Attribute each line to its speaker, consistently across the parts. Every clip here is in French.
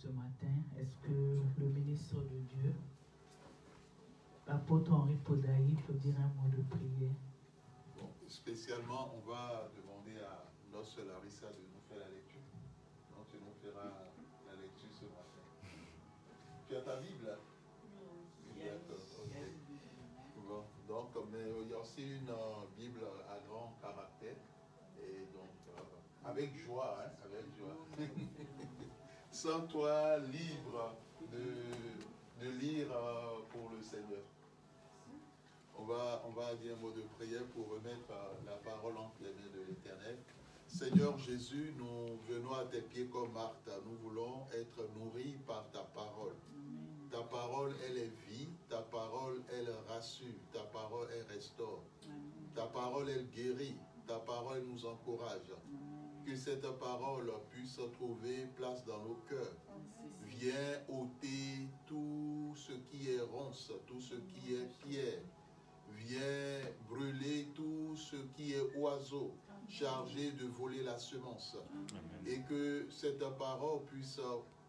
Speaker 1: ce matin. Est-ce que le ministre de Dieu, l'apôtre Henri Podaï, peut dire un mot de prière?
Speaker 2: Bon, spécialement, on va demander à Noce Larissa de nous faire la lecture. Donc, tu nous feras la lecture ce matin. Tu as ta Bible? Oui. D'accord. Okay. Bon, donc, mais il y a aussi une Bible à grand caractère. Et donc, avec joie, hein, avec joie. Sens-toi libre de lire pour le Seigneur. On va dire un mot de prière pour remettre la parole entre les mains de l'Éternel. Seigneur Jésus, nous venons à tes pieds comme Marthe. Nous voulons être nourris par ta parole. Ta parole, elle est vie. Ta parole, elle rassure. Ta parole, elle restaure. Ta parole, elle guérit. Ta parole nous encourage. Que cette parole puisse trouver place dans nos cœurs. Viens ôter tout ce qui est ronce, tout ce qui est pierre. Viens brûler tout ce qui est oiseau, chargé de voler la semence. Amen. Et que cette parole puisse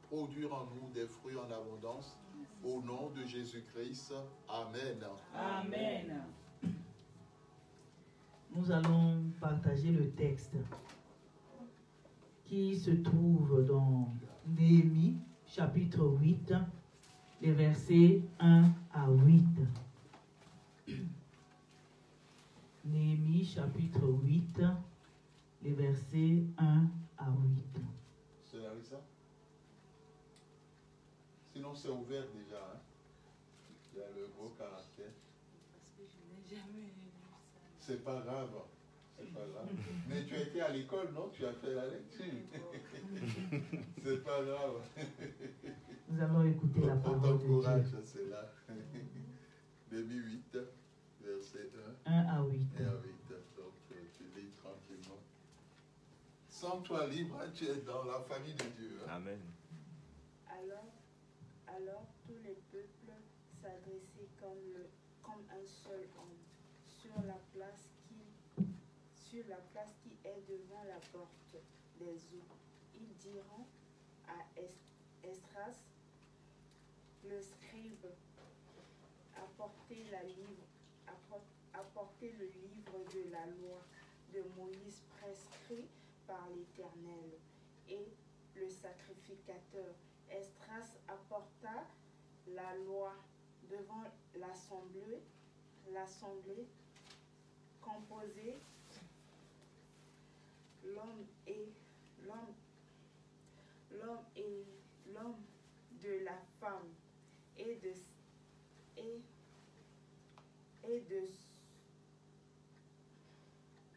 Speaker 2: produire en nous des fruits en abondance. Au nom de Jésus-Christ. Amen.
Speaker 1: Amen. Nous allons partager le texte qui se trouve dans Néhémie, chapitre 8, les versets 1 à 8. Néhémie, chapitre 8, les versets 1 à 8.
Speaker 2: C'est là, ça? Sinon, c'est ouvert déjà. Hein? Il y a le gros caractère.
Speaker 3: Parce que je n'ai jamais lu ça.
Speaker 2: C'est pas grave. C'est pas grave. Mais tu as été à l'école, non? Tu as fait la lecture. C'est pas grave.
Speaker 1: Nous allons écouter la parole de Dieu.
Speaker 2: Courage, c'est là. Néhémie 8, verset 1.
Speaker 1: 1 à 8.
Speaker 2: 1 à 8. Donc, tu lis tranquillement. Sens-toi libre, tu es dans la famille de Dieu. Hein?
Speaker 4: Amen.
Speaker 3: Alors, tous les peuples s'adressaient comme un seul homme sur la place qui est devant la porte des eaux. Ils diront à Esdras, le scribe, apportez le livre de la loi de Moïse prescrit par l'Éternel. Et le sacrificateur Esdras apporta la loi devant l'assemblée composée l'homme de la femme et de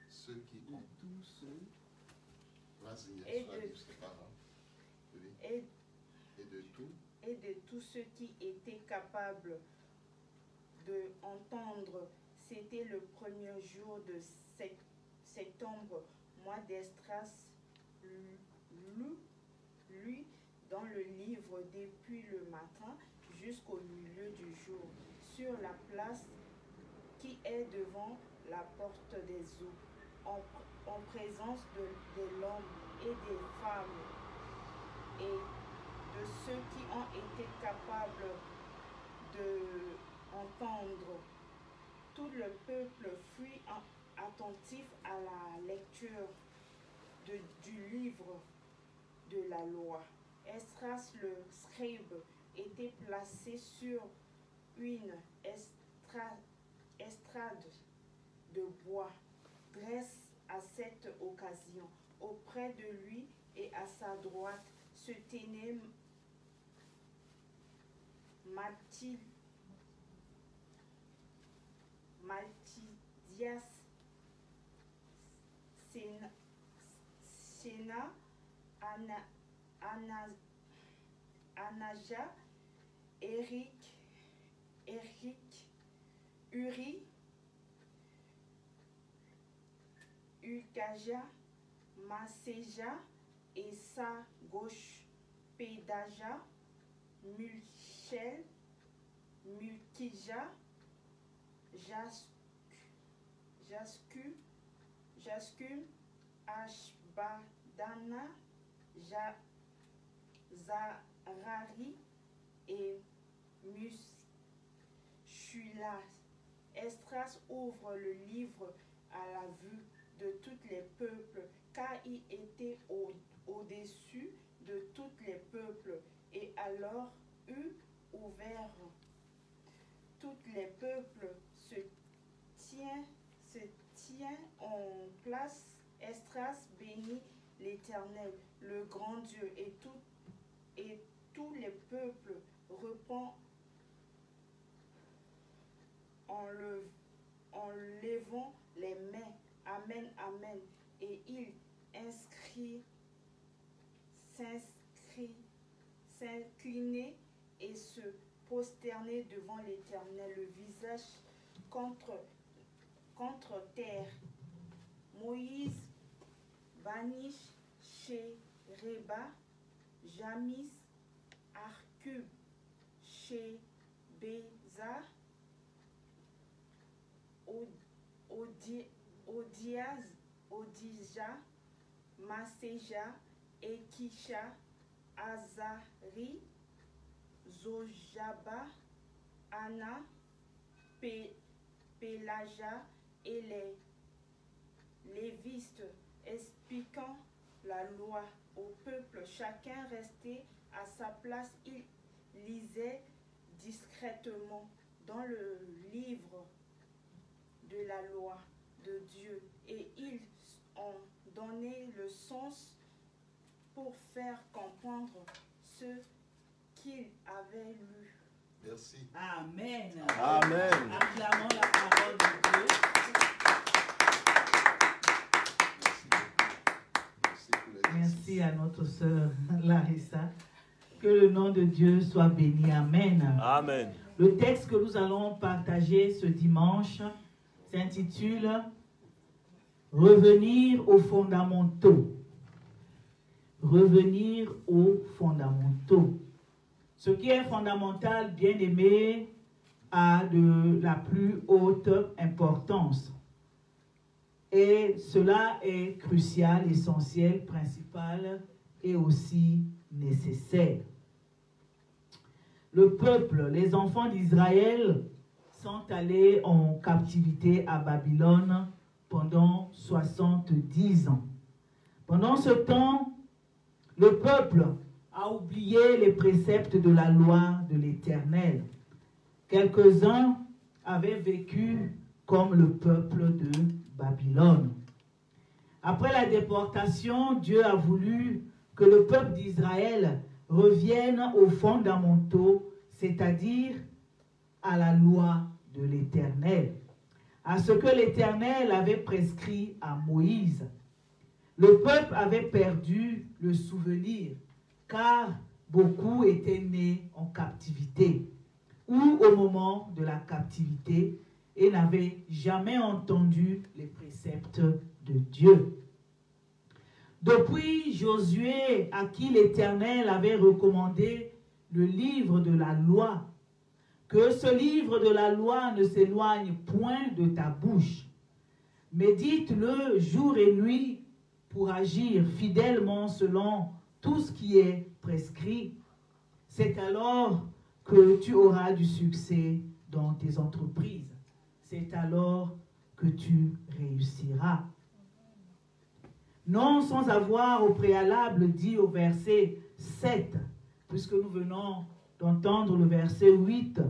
Speaker 2: ceux qui ont
Speaker 1: tous ceux.
Speaker 2: Vas-y,
Speaker 3: et de tous ceux qui étaient capables de entendre. C'était le premier jour de septembre, mois d'Esdras, lui dans le livre depuis le matin jusqu'au milieu du jour, sur la place qui est devant la porte des eaux, en présence de l'homme et des femmes et de ceux qui ont été capables de entendre. Tout le peuple fut attentif à la lecture du livre de la loi. Esdras le scribe était placé sur une estrade de bois, dresse à cette occasion. Auprès de lui et à sa droite se tenait Malthias, Séna, Anaja, Uri, Ukaja, Maseja et sa gauche, Pédaja, Mulchel, Mulkija, Jasku, Ashbadana, Rari et Muscula. Esdras ouvre le livre à la vue de tous les peuples, car il était au-dessus de tous les peuples, et alors eut ouvert tous les peuples se tient en place. Esdras bénit l'Éternel, le grand Dieu, et tous les peuples répondent en levant les mains. Amen, amen. Et il s'incliner et se prosterner devant l'Éternel, le visage contre terre. Moïse Banish, Sheba, Jamis, Arcub, Shebeza, Odija, Maseja, Ekisha, Azari, Zojaba, Anna, Pelaja et les lévistes, expliquant la loi au peuple. Chacun restait à sa place. Il lisait discrètement dans le livre de la loi de Dieu, et ils ont donné le sens pour faire comprendre ce qu'ils avaient lu.
Speaker 2: Merci.
Speaker 1: Amen.
Speaker 4: Amen.
Speaker 1: Acclamons la parole de Dieu. Merci à notre sœur Larissa. Que le nom de Dieu soit béni. Amen.
Speaker 4: Amen.
Speaker 1: Le texte que nous allons partager ce dimanche s'intitule « Revenir aux fondamentaux ». Revenir aux fondamentaux. Ce qui est fondamental, bien aimé, a de la plus haute importance. Et cela est crucial, essentiel, principal et aussi nécessaire. Le peuple, les enfants d'Israël sont allés en captivité à Babylone pendant 70 ans. Pendant ce temps, le peuple a oublié les préceptes de la loi de l'Éternel. Quelques-uns avaient vécu comme le peuple de Babylone. Après la déportation, Dieu a voulu que le peuple d'Israël revienne aux fondamentaux, c'est-à-dire à la loi de l'Éternel, à ce que l'Éternel avait prescrit à Moïse. Le peuple avait perdu le souvenir, car beaucoup étaient nés en captivité ou au moment de la captivité et n'avaient jamais entendu les préceptes de Dieu. Depuis Josué, à qui l'Éternel avait recommandé le livre de la loi, que ce livre de la loi ne s'éloigne point de ta bouche. Médite-le jour et nuit pour agir fidèlement selon tout ce qui est prescrit. C'est alors que tu auras du succès dans tes entreprises. C'est alors que tu réussiras. Non sans avoir au préalable dit au verset 7, puisque nous venons d'entendre le verset 8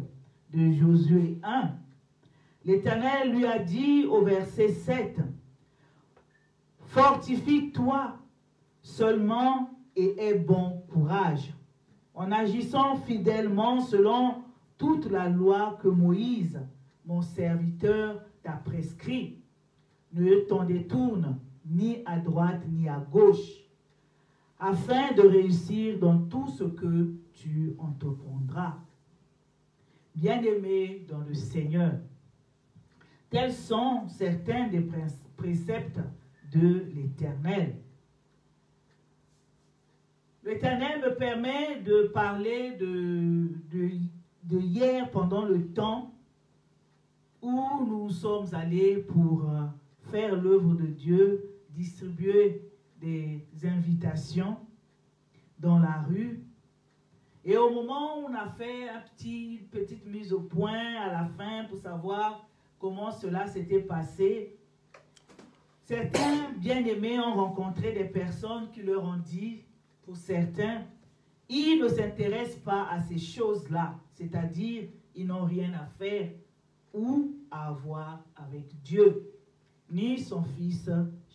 Speaker 1: de Josué 1. L'Éternel lui a dit au verset 7, « Fortifie-toi seulement et aie bon courage, en agissant fidèlement selon toute la loi que Moïse, mon serviteur, t'a prescrit. Ne t'en détourne ni à droite ni à gauche, afin de réussir dans tout ce que tu entreprendras. » Bien-aimés dans le Seigneur, tels sont certains des préceptes de l'Éternel. L'Éternel me permet de parler de hier pendant le temps où nous sommes allés pour faire l'œuvre de Dieu, distribuer des invitations dans la rue. Et au moment où on a fait une petite mise au point à la fin pour savoir comment cela s'était passé, certains bien-aimés ont rencontré des personnes qui leur ont dit, pour certains, ils ne s'intéressent pas à ces choses-là, c'est-à-dire ils n'ont rien à faire ou à avoir avec Dieu, ni son Fils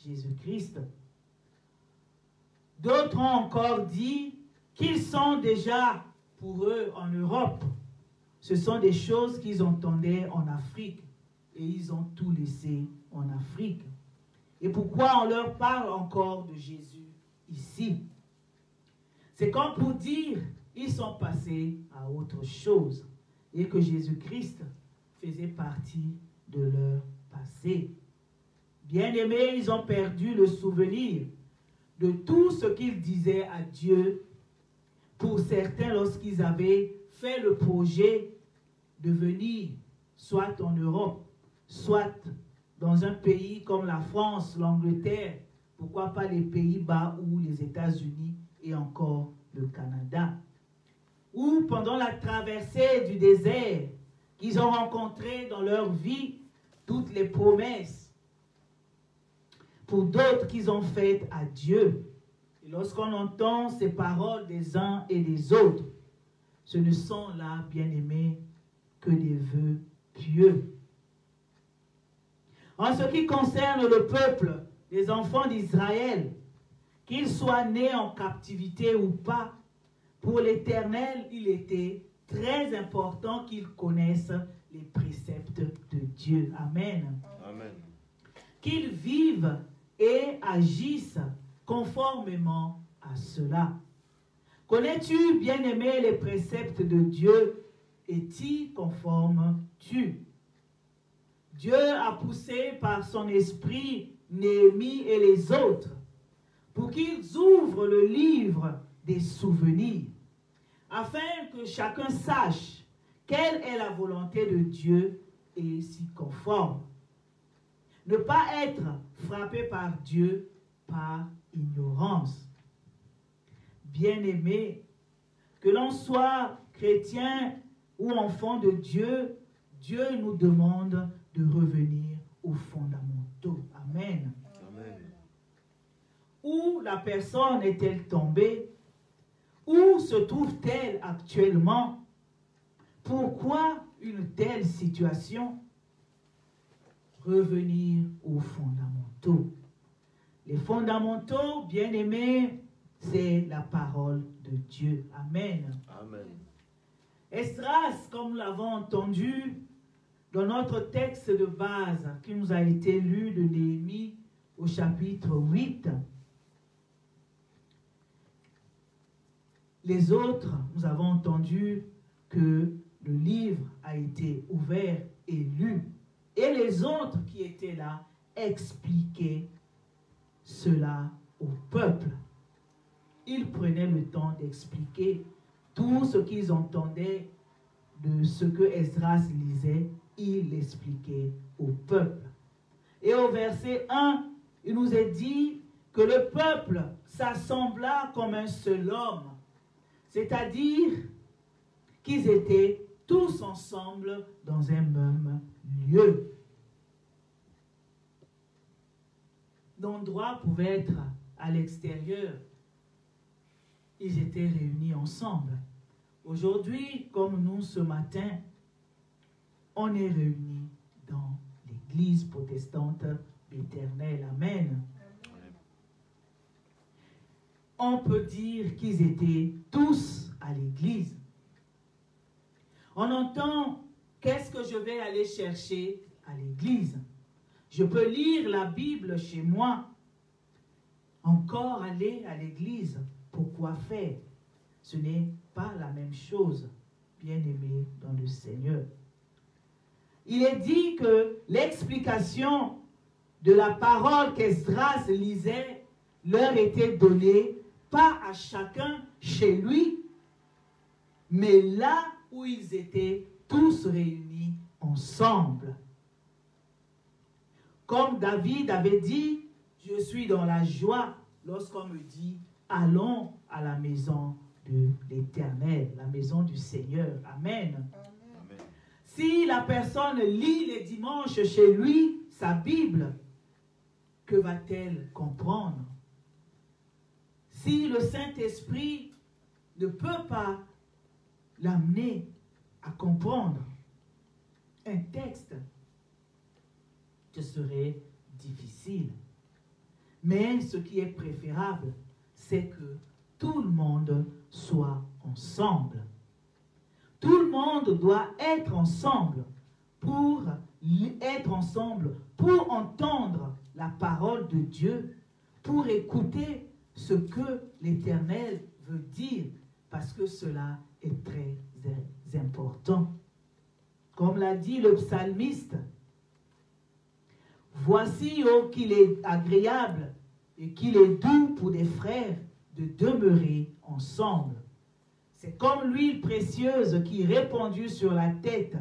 Speaker 1: Jésus-Christ. D'autres ont encore dit qu'ils sont déjà pour eux en Europe. Ce sont des choses qu'ils entendaient en Afrique et ils ont tout laissé en Afrique. Et pourquoi on leur parle encore de Jésus ici? C'est comme pour dire ils sont passés à autre chose et que Jésus-Christ faisait partie de leur passé. Bien-aimés, ils ont perdu le souvenir de tout ce qu'ils disaient à Dieu. Pour certains, lorsqu'ils avaient fait le projet de venir, soit en Europe, soit dans un pays comme la France, l'Angleterre, pourquoi pas les Pays-Bas ou les États-Unis et encore le Canada. Ou pendant la traversée du désert, qu'ils ont rencontré dans leur vie toutes les promesses. Pour d'autres qu'ils ont faites à Dieu. Et lorsqu'on entend ces paroles des uns et des autres, ce ne sont là, bien-aimés, que des vœux pieux. En ce qui concerne le peuple, les enfants d'Israël, qu'ils soient nés en captivité ou pas, pour l'Éternel, il était très important qu'ils connaissent les préceptes de Dieu. Amen.
Speaker 4: Amen.
Speaker 1: Qu'ils vivent et agissent conformément à cela. Connais-tu, bien-aimé, les préceptes de Dieu et t'y conformes-tu? Dieu a poussé par son esprit Néhémie et les autres pour qu'ils ouvrent le livre des souvenirs, afin que chacun sache quelle est la volonté de Dieu et s'y conforme. Ne pas être frappé par Dieu par ignorance. Bien-aimé, que l'on soit chrétien ou enfant de Dieu, Dieu nous demande de revenir aux fondamentaux. Amen.
Speaker 4: Amen.
Speaker 1: Où la personne est-elle tombée? Où se trouve-t-elle actuellement? Pourquoi une telle situation? Revenir aux fondamentaux. Les fondamentaux, bien-aimés, c'est la parole de Dieu. Amen.
Speaker 4: Amen.
Speaker 1: Esdras, comme nous l'avons entendu dans notre texte de base qui nous a été lu de Néhémie au chapitre 8, les autres, nous avons entendu que le livre a été ouvert et lu. Et les autres qui étaient là expliquaient cela au peuple. Ils prenaient le temps d'expliquer tout ce qu'ils entendaient de ce que Esdras lisait. Ils l'expliquaient au peuple. Et au verset 1, il nous est dit que le peuple s'assembla comme un seul homme. C'est-à-dire qu'ils étaient tous ensemble dans un même lieu. L'endroit pouvait être à l'extérieur. Ils étaient réunis ensemble. Aujourd'hui, comme nous ce matin, on est réunis dans l'église protestante éternelle. Amen. On peut dire qu'ils étaient tous à l'église. On entend, qu'est-ce que je vais aller chercher à l'église? Je peux lire la Bible chez moi. Encore aller à l'église. Pourquoi faire? Ce n'est pas la même chose, bien-aimés dans le Seigneur. Il est dit que l'explication de la parole qu'Esdras lisait leur était donnée pas à chacun chez lui, mais là où ils étaient tous réunis ensemble. Comme David avait dit, je suis dans la joie lorsqu'on me dit, allons à la maison de l'Éternel. l'Éternel, la maison du Seigneur. Amen.
Speaker 2: Amen.
Speaker 1: Si la personne lit les dimanches chez lui sa Bible, que va-t-elle comprendre? Si le Saint-Esprit ne peut pas l'amener à comprendre un texte, ce serait difficile. Mais ce qui est préférable, c'est que tout le monde soit ensemble. Tout le monde doit être ensemble pour entendre la parole de Dieu, pour écouter ce que l'Éternel veut dire, parce que cela est très important. Comme l'a dit le psalmiste, « Voici, oh, qu'il est agréable et qu'il est doux pour des frères de demeurer ensemble. C'est comme l'huile précieuse qui, répandue sur la tête,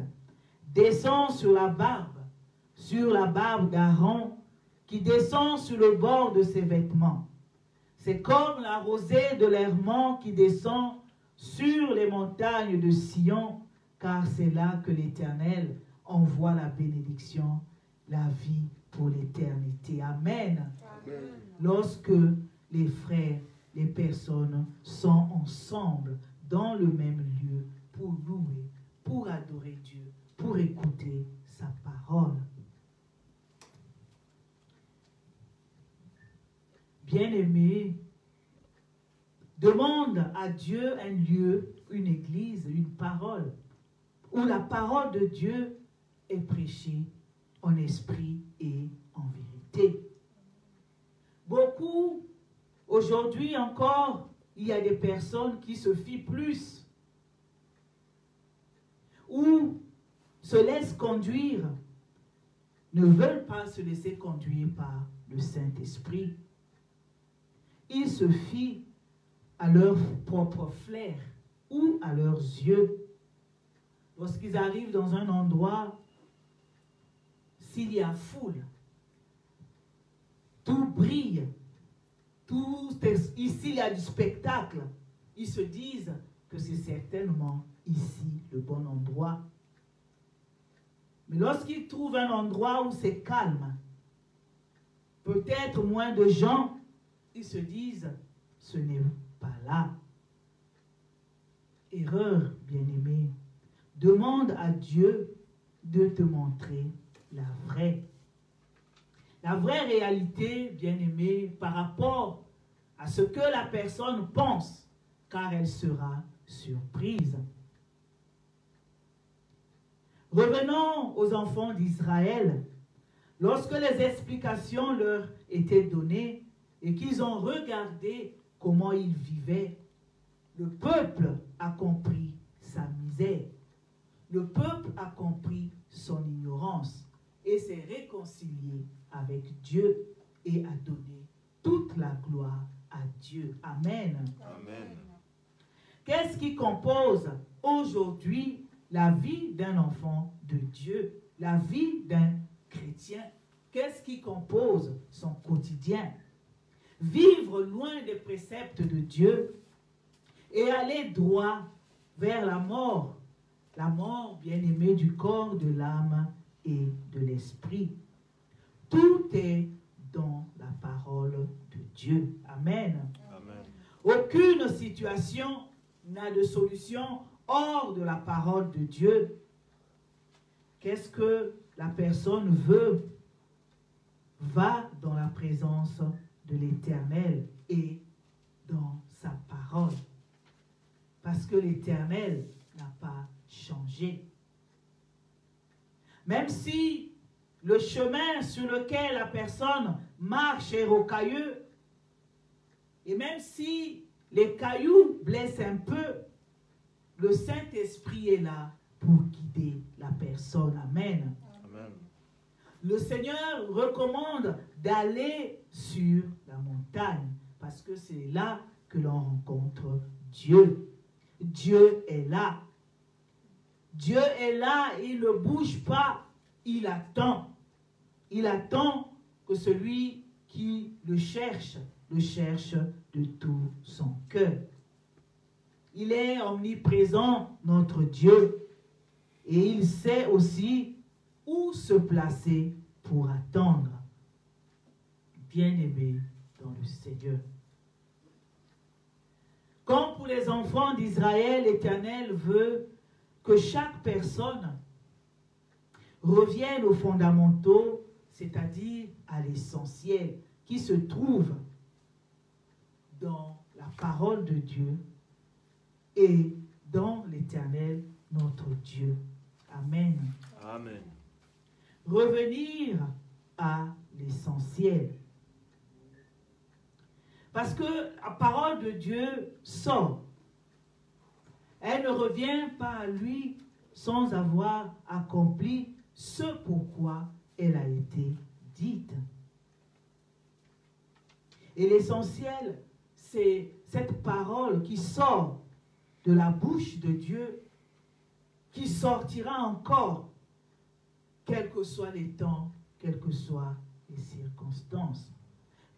Speaker 1: descend sur la barbe d'Aaron, qui descend sur le bord de ses vêtements. C'est comme la rosée de l'Hermon qui descend sur les montagnes de Sion, car c'est là que l'Éternel envoie la bénédiction, la vie pour l'éternité. » Amen.
Speaker 2: Amen.
Speaker 1: Lorsque les frères, les personnes sont ensemble dans le même lieu pour louer, pour adorer Dieu, pour écouter sa parole. Bien-aimé, demande à Dieu un lieu, une église, une parole, où la parole de Dieu est prêchée en esprit et en vérité. Beaucoup, aujourd'hui encore, il y a des personnes qui se fient plus, ou se laissent conduire, ne veulent pas se laisser conduire par le Saint-Esprit. Ils se fient à leur propre flair ou à leurs yeux. Lorsqu'ils arrivent dans un endroit, s'il y a foule, tout brille, ici il y a du spectacle, ils se disent que c'est certainement ici le bon endroit. Mais lorsqu'ils trouvent un endroit où c'est calme, peut-être moins de gens, ils se disent, ce n'est pas là. Erreur, bien-aimé. Demande à Dieu de te montrer la vraie réalité, bien-aimé, par rapport à ce que la personne pense, car elle sera surprise. Revenons aux enfants d'Israël. Lorsque les explications leur étaient données, et qu'ils ont regardé comment ils vivaient, le peuple a compris sa misère. Le peuple a compris son ignorance et s'est réconcilié avec Dieu et a donné toute la gloire à Dieu. Amen.
Speaker 2: Amen.
Speaker 1: Qu'est-ce qui compose aujourd'hui la vie d'un enfant de Dieu, la vie d'un chrétien? Qu'est-ce qui compose son quotidien? Vivre loin des préceptes de Dieu et aller droit vers la mort bien-aimée du corps, de l'âme et de l'esprit. Tout est dans la parole de Dieu. Amen.
Speaker 2: Amen.
Speaker 1: Aucune situation n'a de solution hors de la parole de Dieu. Qu'est-ce que la personne veut? Va dans la présence de l'Éternel et dans sa parole. Parce que l'Éternel n'a pas changé. Même si le chemin sur lequel la personne marche est rocailleux, et même si les cailloux blessent un peu, le Saint-Esprit est là pour guider la personne. Amen.
Speaker 2: Amen.
Speaker 1: Le Seigneur recommande d'aller sur la montagne parce que c'est là que l'on rencontre Dieu. Dieu est là. Dieu est là, il ne bouge pas, il attend. Il attend que celui qui le cherche de tout son cœur. Il est omniprésent, notre Dieu. Et il sait aussi où se placer pour attendre. Bien-aimés dans le Seigneur. Comme pour les enfants d'Israël, l'Éternel veut que chaque personne revienne aux fondamentaux, c'est-à-dire à l'essentiel qui se trouve dans la parole de Dieu et dans l'Éternel, notre Dieu. Amen.
Speaker 4: Amen.
Speaker 1: Revenir à l'essentiel. Parce que la parole de Dieu sort. Elle ne revient pas à lui sans avoir accompli ce pourquoi elle a été dite. Et l'essentiel, c'est cette parole qui sort de la bouche de Dieu, qui sortira encore, quels que soient les temps, quelles que soient les circonstances.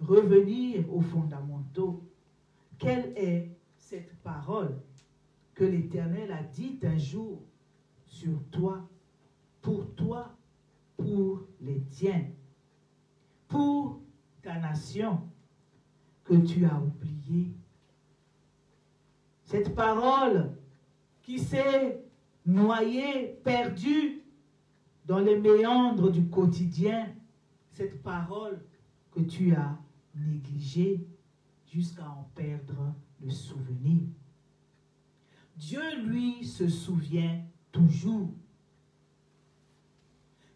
Speaker 1: Revenir aux fondamentaux. Quelle est cette parole que l'Éternel a dite un jour sur toi, pour les tiens, pour ta nation que tu as oubliée? Cette parole qui s'est noyée, perdue dans les méandres du quotidien, cette parole que tu as négligée jusqu'à en perdre le souvenir. Dieu, lui, se souvient toujours.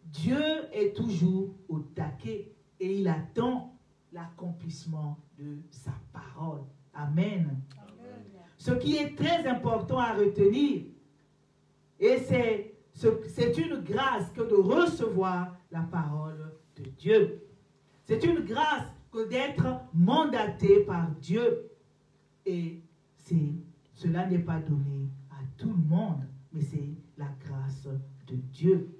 Speaker 1: Dieu est toujours au taquet et il attend l'accomplissement de sa parole. Amen.
Speaker 4: Amen.
Speaker 1: Ce qui est très important à retenir, et c'est une grâce que de recevoir la parole de Dieu. C'est une grâce que d'être mandaté par Dieu. Et cela n'est pas donné à tout le monde, mais c'est la grâce de Dieu.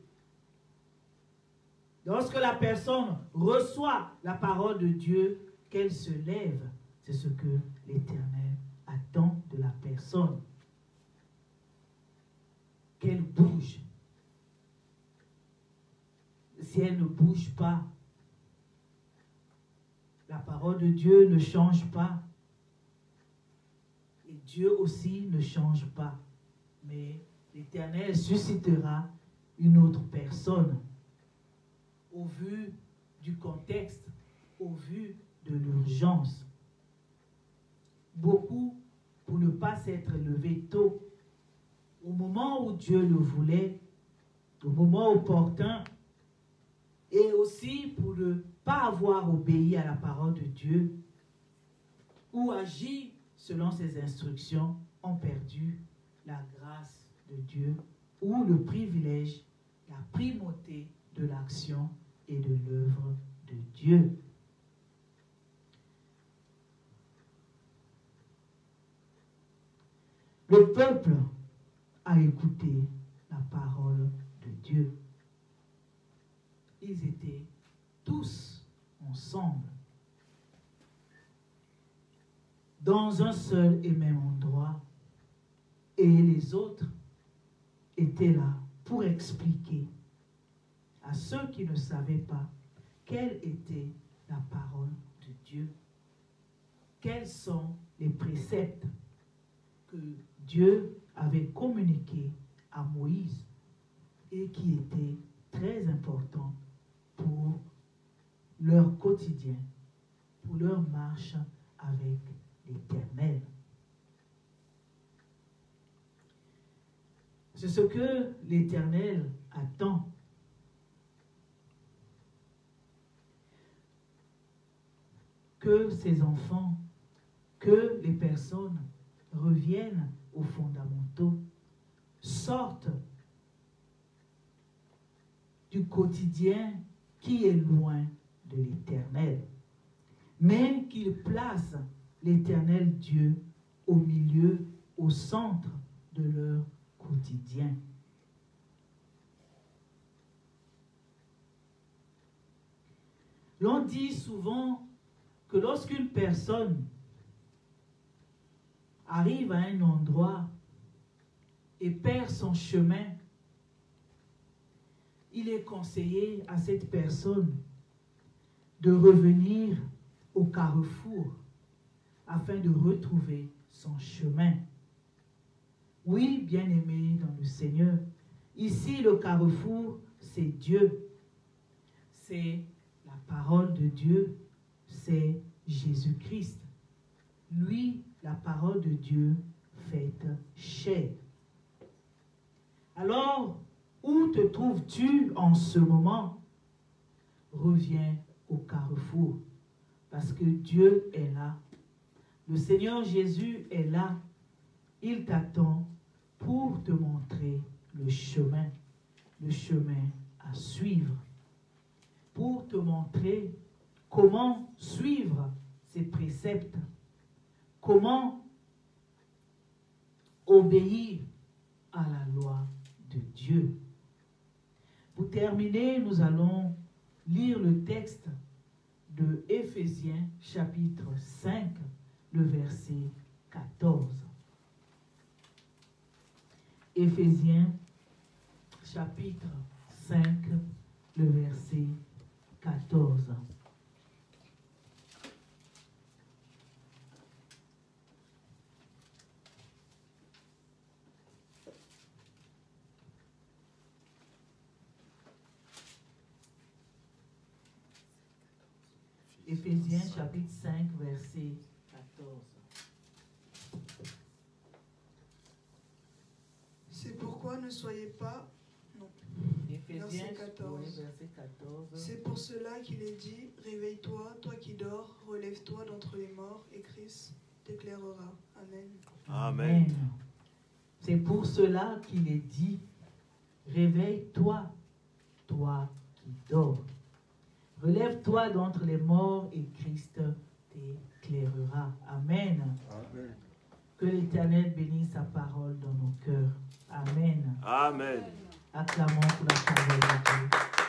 Speaker 1: Lorsque la personne reçoit la parole de Dieu, qu'elle se lève, c'est ce que l'Éternel attend de la personne. Qu'elle bouge. Si elle ne bouge pas, la parole de Dieu ne change pas. Et Dieu aussi ne change pas. Mais l'Éternel suscitera une autre personne au vu du contexte, au vu de l'urgence. Beaucoup, pour ne pas s'être levé tôt, au moment où Dieu le voulait, au moment opportun, et aussi pour ne pas avoir obéi à la parole de Dieu, ou agi selon ses instructions, ont perdu la grâce de Dieu, ou le privilège, la primauté de l'action et de l'œuvre de Dieu. Le peuple a écouté la parole de Dieu. Ils étaient tous ensemble, dans un seul et même endroit, et les autres étaient là pour expliquer à ceux qui ne savaient pas quelle était la parole de Dieu, quels sont les préceptes que Dieu avait communiqués à Moïse et qui étaient très importants pour leur quotidien, pour leur marche avec l'Éternel. C'est ce que l'Éternel attend. Que ses enfants, que les personnes reviennent aux fondamentaux, sortent du quotidien qui est loin de l'Éternel, mais qu'ils placent l'Éternel Dieu au milieu, au centre de leur quotidien. L'on dit souvent que lorsqu'une personne arrive à un endroit et perd son chemin, il est conseillé à cette personne de revenir au carrefour afin de retrouver son chemin. Oui, bien-aimé dans le Seigneur, ici le carrefour, c'est Dieu. C'est la parole de Dieu, c'est Jésus-Christ. Lui, la parole de Dieu faite chair. Alors, où te trouves-tu en ce moment? Reviens au carrefour, parce que Dieu est là. Le Seigneur Jésus est là. Il t'attend pour te montrer le chemin à suivre, pour te montrer comment suivre ses préceptes, comment obéir à la loi de Dieu. Pour terminer, nous allons lire le texte de Éphésiens chapitre 5, le verset 14. Éphésiens chapitre 5, le verset 14. Éphésiens chapitre 5, verset 14.
Speaker 4: C'est pourquoi ne soyez pas... Non.
Speaker 1: Éphésiens,
Speaker 4: Verset 14.
Speaker 1: oui, verset 14.
Speaker 4: C'est pour cela qu'il est dit, réveille-toi, toi qui dors, relève-toi d'entre les morts, et Christ t'éclairera. Amen.
Speaker 5: Amen.
Speaker 1: C'est pour cela qu'il est dit, réveille-toi, toi qui dors. Relève-toi d'entre les morts et Christ t'éclairera. Amen.
Speaker 5: Amen.
Speaker 1: Que l'Éternel bénisse sa parole dans nos cœurs. Amen.
Speaker 5: Amen.
Speaker 1: Acclamons pour la parole de Dieu.